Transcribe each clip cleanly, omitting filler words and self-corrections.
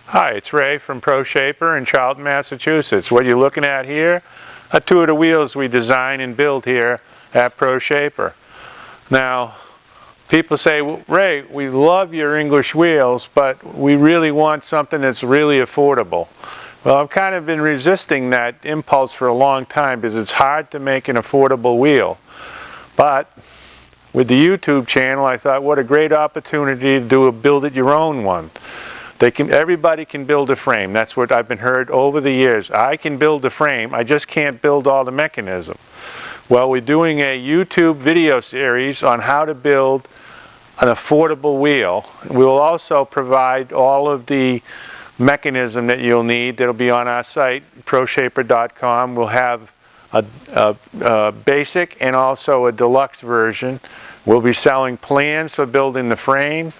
Hi, it's Ray from Pro Shaper in Charlton, Massachusetts. What you're looking at here are two of the wheels we design and build here at Pro Shaper. Now, people say, well, Ray, we love your English wheels, but we really want something that's really affordable. Well, I've kind of been resisting that impulse for a long time because it's hard to make an affordable wheel. But with the YouTube channel, I thought, what a great opportunity to do a build-it-your-own one. Everybody can build a frame. That's what I've been heard over the years. I can build a frame, I just can't build all the mechanism. Well, we're doing a YouTube video series on how to build an affordable wheel. We will also provide all of the mechanism that you'll need that'll be on our site, proshaper.com. We'll have a basic and also a deluxe version. We'll be selling plans for building the frame.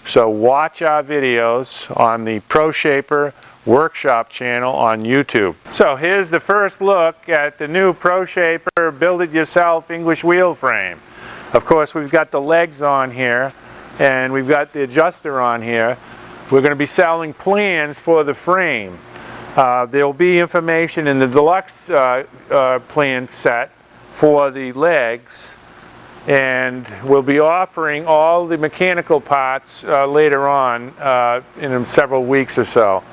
So watch our videos on the Pro Shaper Workshop channel on YouTube. So here's the first look at the new Pro Shaper Build-It-Yourself English wheel frame. Of course, we've got the legs on here and we've got the adjuster on here. We're going to be selling plans for the frame. There'll be information in the deluxe plan set for the legs. And we'll be offering all the mechanical parts later on in several weeks or so.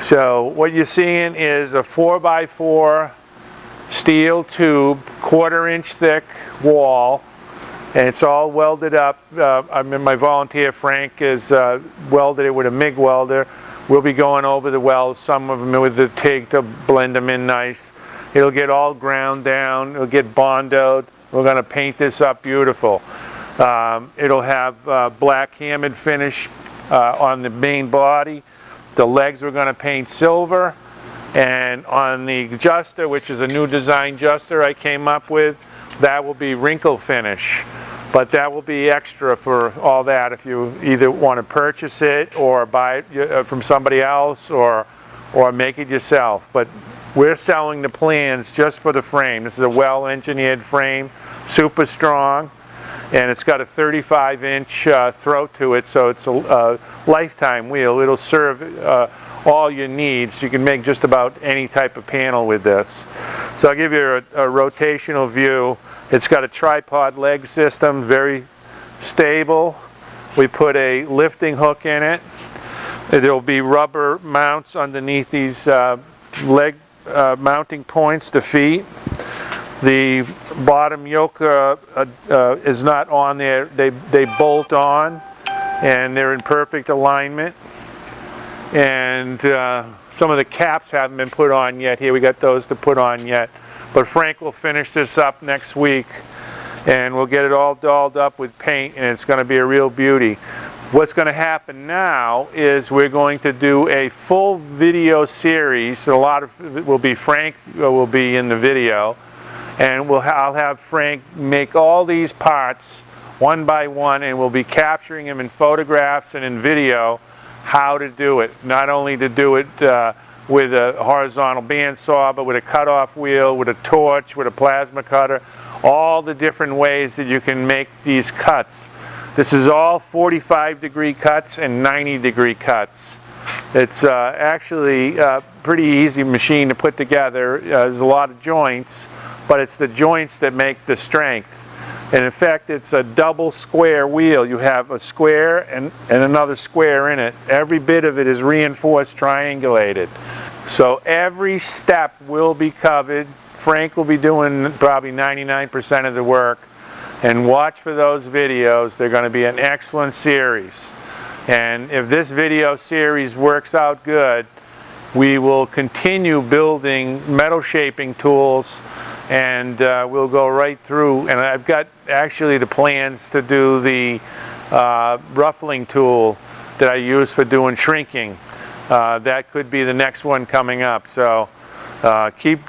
So what you're seeing is a 4x4 steel tube, 1/4 inch thick wall, and it's all welded up. My volunteer Frank is welded it with a MIG welder. We'll be going over the welds, some of them with the TIG to blend them in nice. It'll get all ground down, it'll get bondoed. We're going to paint this up beautiful. It'll have black hammered finish on the main body. The legs we're going to paint silver. And on the adjuster, which is a new design adjuster I came up with, that will be wrinkle finish. But that will be extra for all that if you either want to purchase it or buy it from somebody else or make it yourself. But we're selling the plans just for the frame. This is a well-engineered frame, super strong, and it's got a 35-inch throat to it, so it's a lifetime wheel. It'll serve all your needs. You can make just about any type of panel with this. So I'll give you a rotational view. It's got a tripod leg system, very stable. We put a lifting hook in it. There'll be rubber mounts underneath these leg mounting points to feet. The bottom yoke is not on there. They bolt on and they're in perfect alignment. And some of the caps haven't been put on yet here. We got those to put on yet. But Frank will finish this up next week and we'll get it all dolled up with paint and it's going to be a real beauty. What's going to happen now is we're going to do a full video series. A lot of it will be Frank will be in the video, and I'll have Frank make all these parts one by one, and we'll be capturing them in photographs and in video how to do it. Not only to do it with a horizontal bandsaw, but with a cutoff wheel, with a torch, with a plasma cutter, all the different ways that you can make these cuts. This is all 45-degree cuts and 90-degree cuts. It's actually a pretty easy machine to put together. There's a lot of joints, but it's the joints that make the strength. And in fact, it's a double square wheel. You have a square and another square in it. Every bit of it is reinforced, triangulated. So every step will be covered. Frank will be doing probably 99% of the work. And watch for those videos. They're going to be an excellent series. And if this video series works out good, we will continue building metal shaping tools and we'll go right through. And I've got actually the plans to do the ruffling tool that I use for doing shrinking. That could be the next one coming up. So keep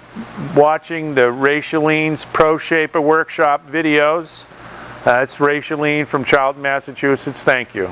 watching the Ray Shalene's Pro Shaper Workshop videos. It's Ray Shalene from Charlton, Massachusetts. Thank you.